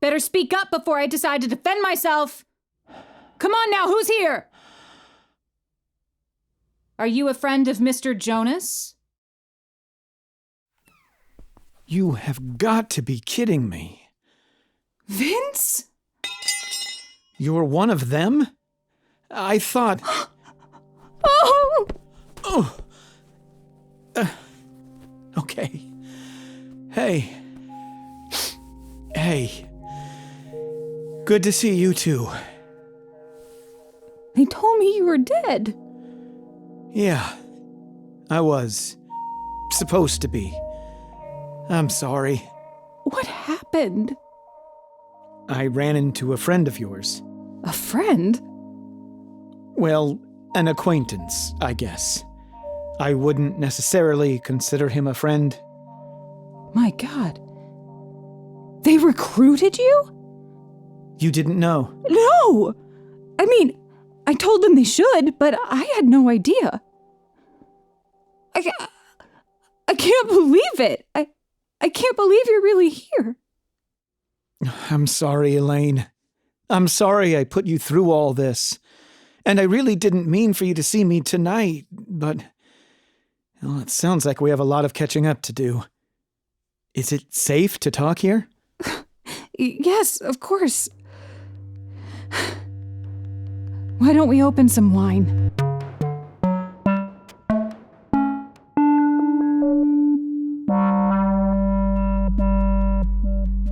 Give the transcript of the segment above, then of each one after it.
Better speak up before I decide to defend myself. Come on now, who's here? Are you a friend of Mr. Jonas? You have got to be kidding me. Vince? You're one of them? I thought... Oh! Oh! Okay. Hey. Good to see you too. They told me you were dead. Yeah, I was. Supposed to be. I'm sorry. What happened? I ran into a friend of yours. A friend? Well, an acquaintance, I guess. I wouldn't necessarily consider him a friend. My God. They recruited you? You didn't know? No! I mean, I told them they should, but I had no idea. I can't believe it. I can't believe you're really here. I'm sorry, Elaine. I'm sorry I put you through all this. And I really didn't mean for you to see me tonight, but... Well, it sounds like we have a lot of catching up to do. Is it safe to talk here? Yes, of course. Why don't we open some wine?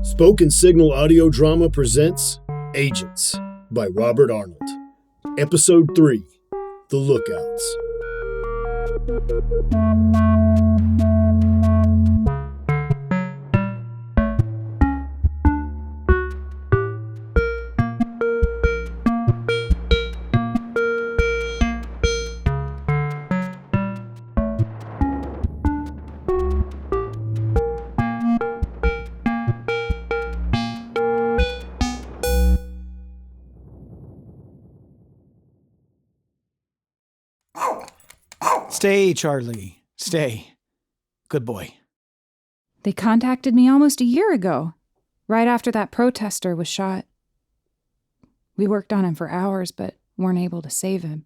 Spoken Signal Audio Drama presents Agents by Robert Arnold. Episode 3, The Lookouts. Stay, Charlie. Stay. Good boy. They contacted me almost a year ago, right after that protester was shot. We worked on him for hours, but weren't able to save him.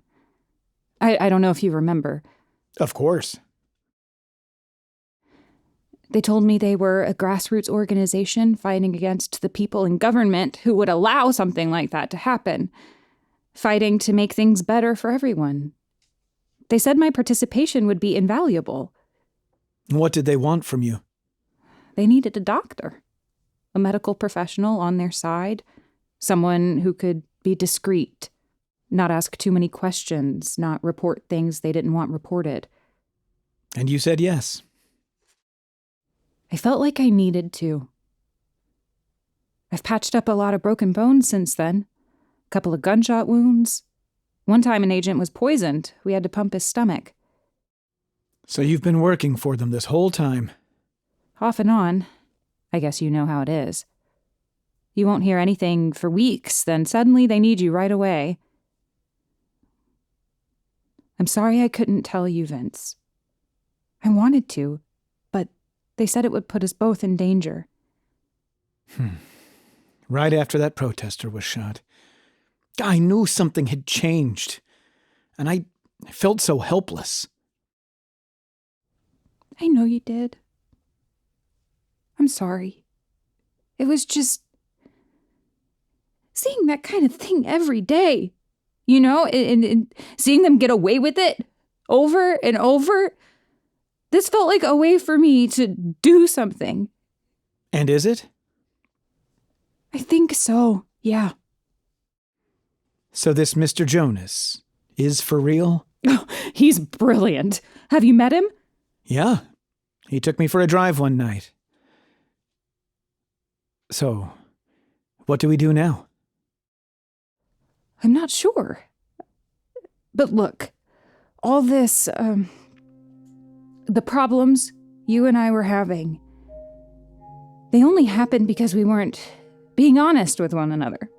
I don't know if you remember. Of course. They told me they were a grassroots organization fighting against the people in government who would allow something like that to happen, fighting to make things better for everyone. They said my participation would be invaluable. What did they want from you? They needed a doctor, a medical professional on their side, someone who could be discreet, not ask too many questions, not report things they didn't want reported. And you said yes. I felt like I needed to. I've patched up a lot of broken bones since then, a couple of gunshot wounds. One time an agent was poisoned. We had to pump his stomach. So you've been working for them this whole time? Off and on. I guess you know how it is. You won't hear anything for weeks, then suddenly they need you right away. I'm sorry I couldn't tell you, Vince. I wanted to, but they said it would put us both in danger. Right after that protester was shot. I knew something had changed, and I felt so helpless. I know you did. I'm sorry. It was just seeing that kind of thing every day, you know, and seeing them get away with it over and over. This felt like a way for me to do something. And is it? I think so, yeah. So this Mr. Jonas is for real? Oh, he's brilliant. Have you met him? Yeah. He took me for a drive one night. So, what do we do now? I'm not sure. But look, all this, the problems you and I were having, they only happened because we weren't being honest with one another.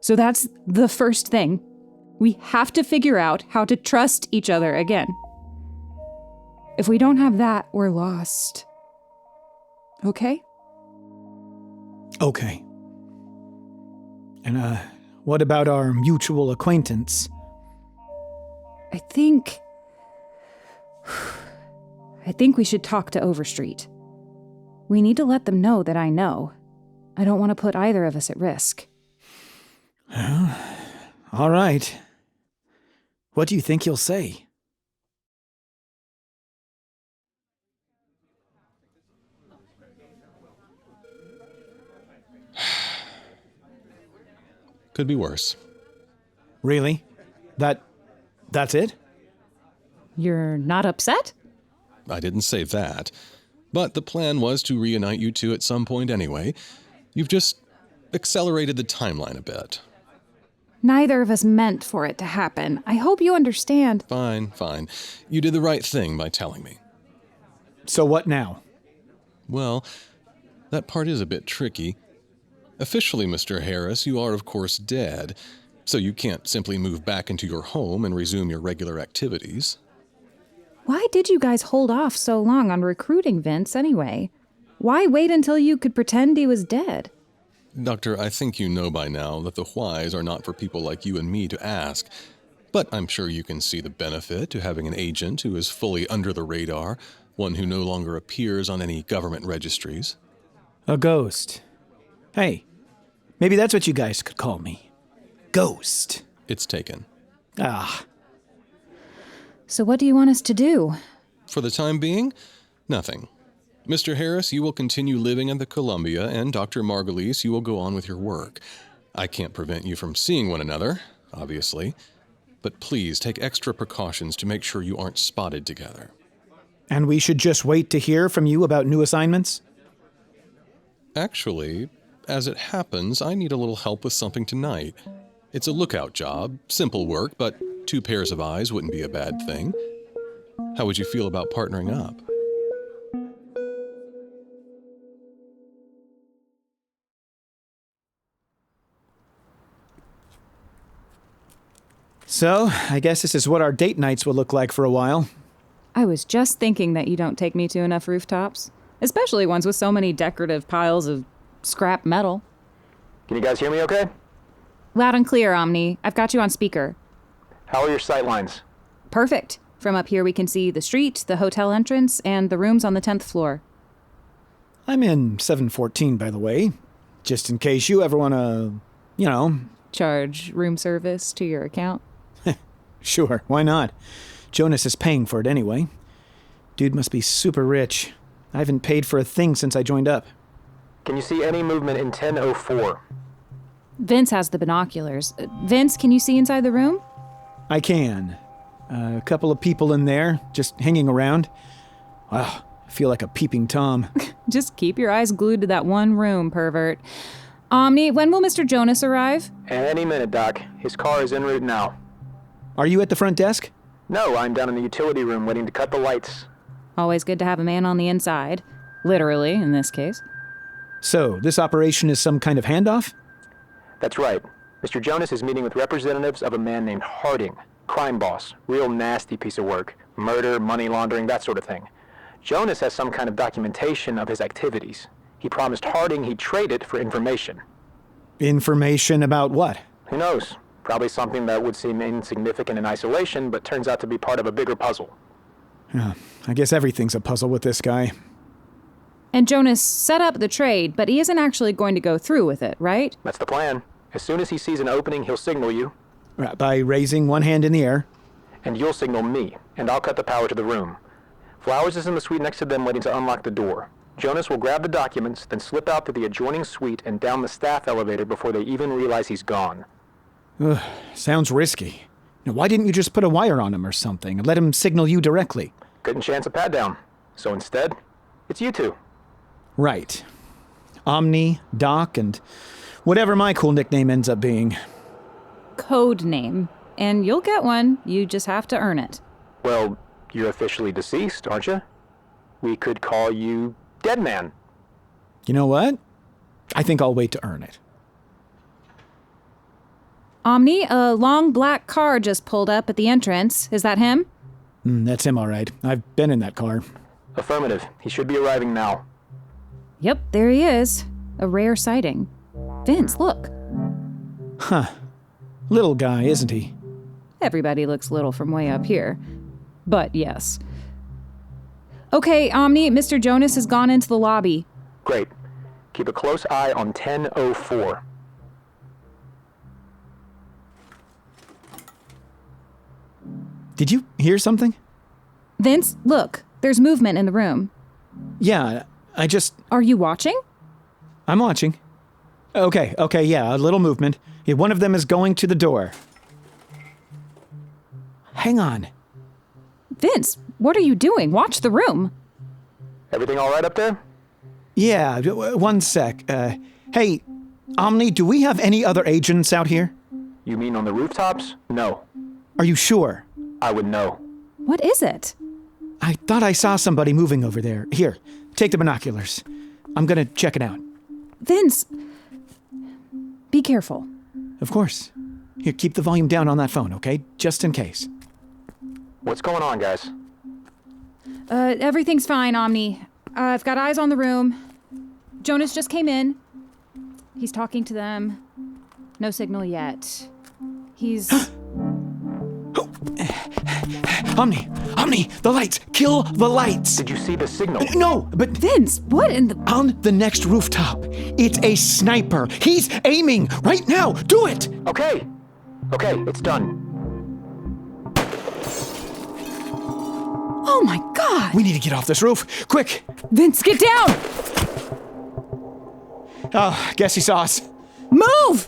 So that's the first thing. We have to figure out how to trust each other again. If we don't have that, we're lost. Okay? Okay. And, what about our mutual acquaintance? I think we should talk to Overstreet. We need to let them know that I know. I don't want to put either of us at risk. All right. What do you think he'll say? Could be worse. Really? That's it? You're not upset? I didn't say that. But the plan was to reunite you two at some point anyway. You've just accelerated the timeline a bit. Neither of us meant for it to happen. I hope you understand. Fine. You did the right thing by telling me. So what now? Well, that part is a bit tricky. Officially, Mr. Harris, you are of course dead, so you can't simply move back into your home and resume your regular activities. Why did you guys hold off so long on recruiting Vince anyway? Why wait until you could pretend he was dead? Doctor, I think you know by now that the whys are not for people like you and me to ask, but I'm sure you can see the benefit to having an agent who is fully under the radar, one who no longer appears on any government registries. A ghost. Hey, maybe that's what you guys could call me. Ghost. It's taken. Ah. So what do you want us to do? For the time being, nothing. Mr. Harris, you will continue living at the Columbia, and Dr. Margulies, you will go on with your work. I can't prevent you from seeing one another, obviously, but please take extra precautions to make sure you aren't spotted together. And we should just wait to hear from you about new assignments? Actually, as it happens, I need a little help with something tonight. It's a lookout job, simple work, but 2 pairs of eyes wouldn't be a bad thing. How would you feel about partnering up? So, I guess this is what our date nights will look like for a while. I was just thinking that you don't take me to enough rooftops, especially ones with so many decorative piles of scrap metal. Can you guys hear me okay? Loud and clear, Omni. I've got you on speaker. How are your sight lines? Perfect. From up here we can see the street, the hotel entrance, and the rooms on the 10th floor. I'm in 714, by the way. Just in case you ever want to, Charge room service to your account? Sure, why not? Jonas is paying for it anyway. Dude must be super rich. I haven't paid for a thing since I joined up. Can you see any movement in 1004? Vince has the binoculars. Vince, can you see inside the room? I can. A couple of people in there, just hanging around. Wow, I feel like a peeping Tom. Just keep your eyes glued to that one room, pervert. Omni, when will Mr. Jonas arrive? Any minute, Doc. His car is en route now. Are you at the front desk? No, I'm down in the utility room waiting to cut the lights. Always good to have a man on the inside. Literally, in this case. So, this operation is some kind of handoff? That's right. Mr. Jonas is meeting with representatives of a man named Harding. Crime boss. Real nasty piece of work. Murder, money laundering, that sort of thing. Jonas has some kind of documentation of his activities. He promised Harding he'd trade it for information. Information about what? Who knows? Probably something that would seem insignificant in isolation, but turns out to be part of a bigger puzzle. I guess everything's a puzzle with this guy. And Jonas set up the trade, but he isn't actually going to go through with it, right? That's the plan. As soon as he sees an opening, he'll signal you. By raising one hand in the air? And you'll signal me, and I'll cut the power to the room. Flowers is in the suite next to them waiting to unlock the door. Jonas will grab the documents, then slip out to the adjoining suite and down the staff elevator before they even realize he's gone. Ugh, sounds risky. Now, why didn't you just put a wire on him or something and let him signal you directly? Couldn't chance a pat down. So instead, it's you two. Right. Omni, Doc, and whatever my cool nickname ends up being. Code name. And you'll get one. You just have to earn it. Well, you're officially deceased, aren't you? We could call you Dead Man. You know what? I think I'll wait to earn it. Omni, a long black car just pulled up at the entrance. Is that him? That's him, all right. I've been in that car. Affirmative. He should be arriving now. Yep, there he is. A rare sighting. Vince, look. Huh. Little guy, isn't he? Everybody looks little from way up here. But yes. Okay, Omni, Mr. Jonas has gone into the lobby. Great. Keep a close eye on 1004. Did you hear something? Vince, look, there's movement in the room. Yeah, Are you watching? I'm watching. Okay, yeah, a little movement. Yeah, one of them is going to the door. Hang on. Vince, what are you doing? Watch the room. Everything all right up there? Yeah, one sec. Hey, Omni, do we have any other agents out here? You mean on the rooftops? No. Are you sure? I would know. What is it? I thought I saw somebody moving over there. Here, take the binoculars. I'm gonna check it out. Vince, be careful. Of course. Here, keep the volume down on that phone, okay? Just in case. What's going on, guys? Everything's fine, Omni. I've got eyes on the room. Jonas just came in. He's talking to them. No signal yet. He's... Omni, the lights! Kill the lights! Did you see the signal? No, but... Vince, what in the... On the next rooftop. It's a sniper. He's aiming right now. Do it! Okay, it's done. Oh my God! We need to get off this roof. Quick! Vince, get down! Oh, guess he saw us. Move!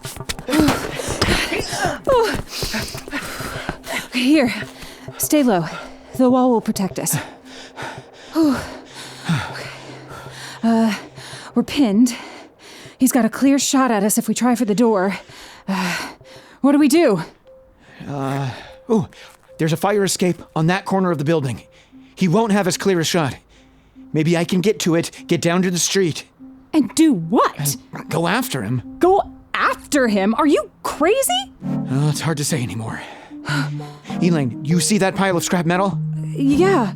Here, stay low. The wall will protect us. We're pinned. He's got a clear shot at us if we try for the door. What do we do? There's a fire escape on that corner of the building. He won't have as clear a shot. Maybe I can get to it, get down to the street. And do what? Go after him. Go after him? Are you crazy? Oh, it's hard to say anymore. Elaine, you see that pile of scrap metal? Yeah.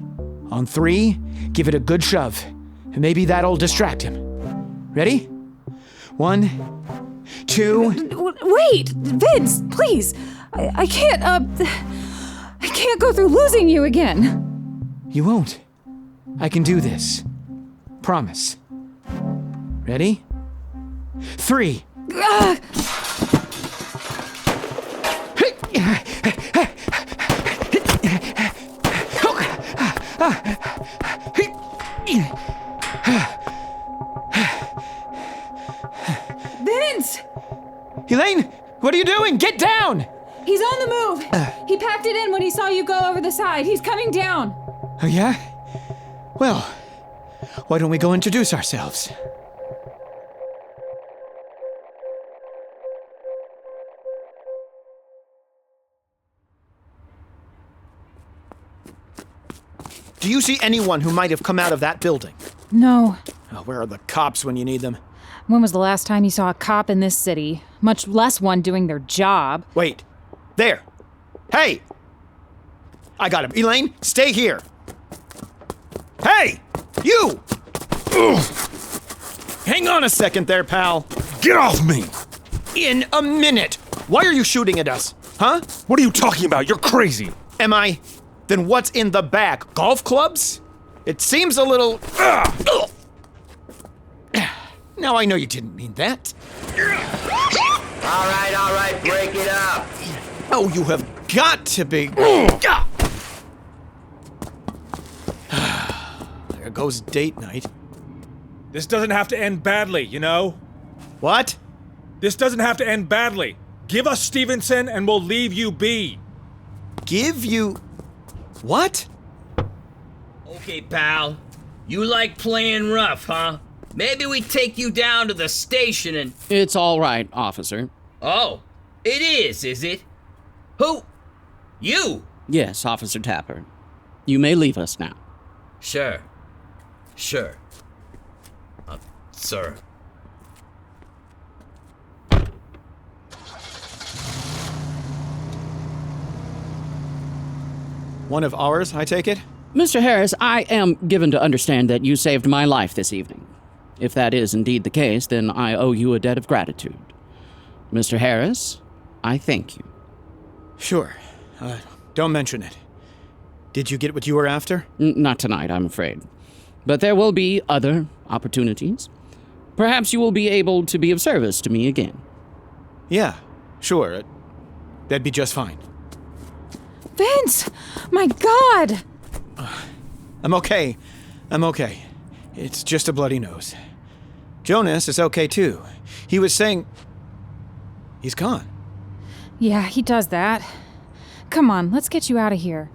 On 3, give it a good shove. Maybe that'll distract him. Ready? 1, 2... Wait, Vince, please. I can't, I can't go through losing you again. You won't. I can do this. Promise. Ready? 3. Vince! Elaine, what are you doing? Get down! He's on the move! He packed it in when he saw you go over the side. He's coming down. Oh, yeah? Well, why don't we go introduce ourselves? Do you see anyone who might have come out of that building? No. Oh, where are the cops when you need them? When was the last time you saw a cop in this city? Much less one doing their job. Wait. There. Hey! I got him. Elaine, stay here. Hey! You! Ugh. Hang on a second there, pal. Get off me! In a minute. Why are you shooting at us? Huh? What are you talking about? You're crazy. Am I? Then what's in the bag? Golf clubs? It seems a little... Ugh. Now I know you didn't mean that. All right, break it up. Oh, you have got to be... There goes date night. This doesn't have to end badly, you know? What? This doesn't have to end badly. Give us Stevenson and we'll leave you be. Give you... What? Okay, pal. You like playing rough, huh? Maybe we take you down to the station and... It's all right, officer. Oh, it is it? Who? You? Yes, Officer Tapper. You may leave us now. Sure. Sir. One of ours, I take it? Mr. Harris, I am given to understand that you saved my life this evening. If that is indeed the case, then I owe you a debt of gratitude. Mr. Harris, I thank you. Sure. Don't mention it. Did you get what you were after? Not tonight, I'm afraid. But there will be other opportunities. Perhaps you will be able to be of service to me again. Yeah, sure. That'd be just fine. Vince! My God! I'm okay. It's just a bloody nose. Jonas is okay, too. He was saying... He's gone. Yeah, he does that. Come on, let's get you out of here.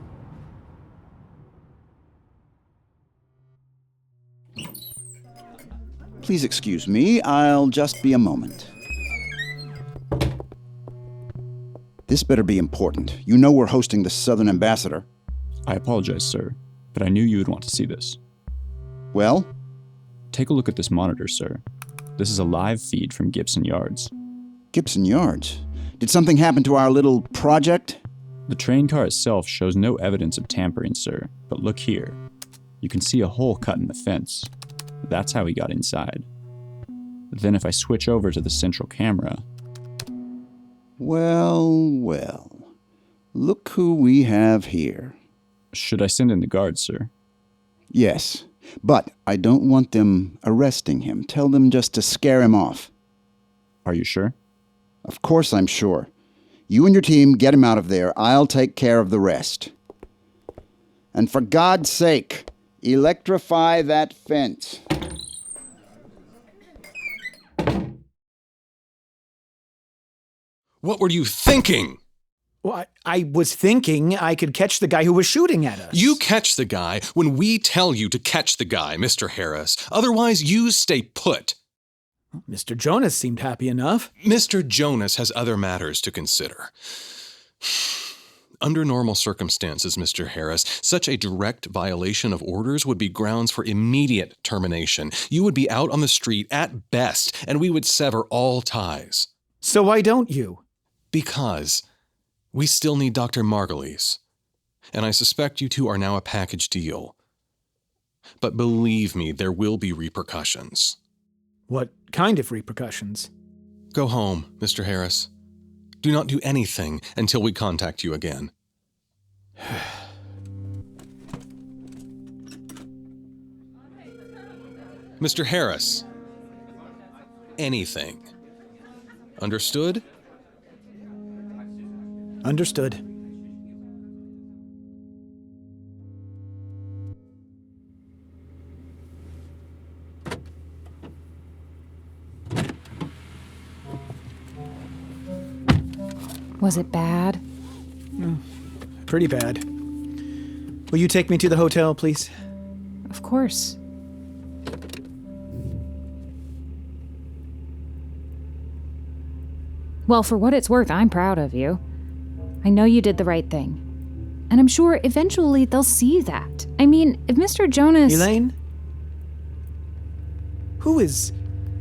Please excuse me, I'll just be a moment. This better be important. You know we're hosting the Southern Ambassador. I apologize, sir, but I knew you would want to see this. Well? Take a look at this monitor, sir. This is a live feed from Gibson Yards. Gibson Yards? Did something happen to our little project? The train car itself shows no evidence of tampering, sir, but look here. You can see a hole cut in the fence. That's how he got inside. Then if I switch over to the central camera... Well. Look who we have here. Should I send in the guards, sir? Yes, but I don't want them arresting him. Tell them just to scare him off. Are you sure? Of course I'm sure. You and your team get him out of there. I'll take care of the rest. And for God's sake, electrify that fence. What were you thinking? Well, I was thinking I could catch the guy who was shooting at us. You catch the guy when we tell you to catch the guy, Mr. Harris. Otherwise, you stay put. Mr. Jonas seemed happy enough. Mr. Jonas has other matters to consider. Under normal circumstances, Mr. Harris, such a direct violation of orders would be grounds for immediate termination. You would be out on the street at best, and we would sever all ties. So why don't you? Because we still need Dr. Margulies, and I suspect you two are now a package deal. But believe me, there will be repercussions. What kind of repercussions? Go home, Mr. Harris. Do not do anything until we contact you again. Mr. Harris, anything. Understood? Understood. Was it bad? Pretty bad. Will you take me to the hotel, please? Of course. Well, for what it's worth, I'm proud of you. I know you did the right thing. And I'm sure eventually they'll see that. I mean, if Mr. Jonas... Elaine? Who is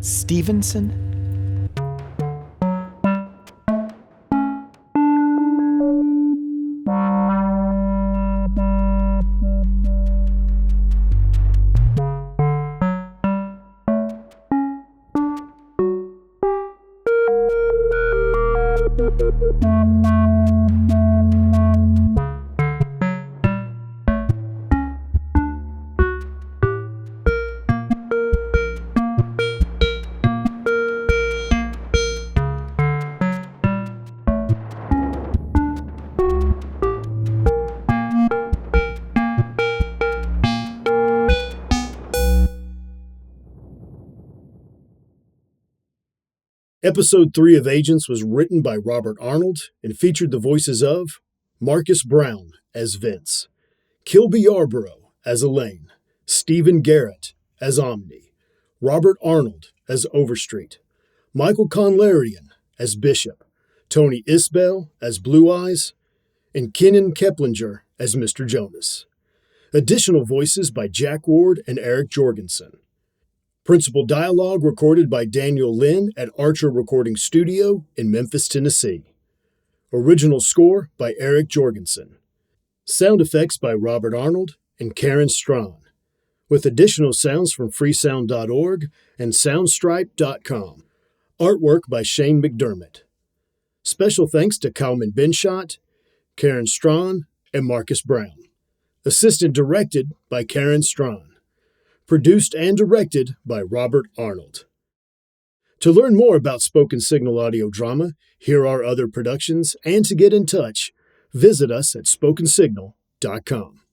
Stevenson? Episode 3 of Agents was written by Robert Arnold and featured the voices of Marques Brown as Vince, Kilby Yarbrough as Elaine, Stephen Garrett as Omni, Robert Arnold as Overstreet, Michael Khanlarian as Bishop, Tony Isbell as Blue Eyes, and Kinon Keplinger as Mr. Jonas. Additional voices by Jack Ward and Erik Jourgensen. Principal dialogue recorded by Daniel Lynn at Archer Recording Studio in Memphis, Tennessee. Original score by Erik Jourgensen. Sound effects by Robert Arnold and Karen Strachan, with additional sounds from freesound.org and soundstripe.com. Artwork by Shane McDermott. Special thanks to Kalman Benshot, Karen Strawn, and Marques Brown. Assistant directed by Karen Strawn. Produced and directed by Robert Arnold. To learn more about Spoken Signal audio drama, hear our other productions, and to get in touch, visit us at spokensignal.com.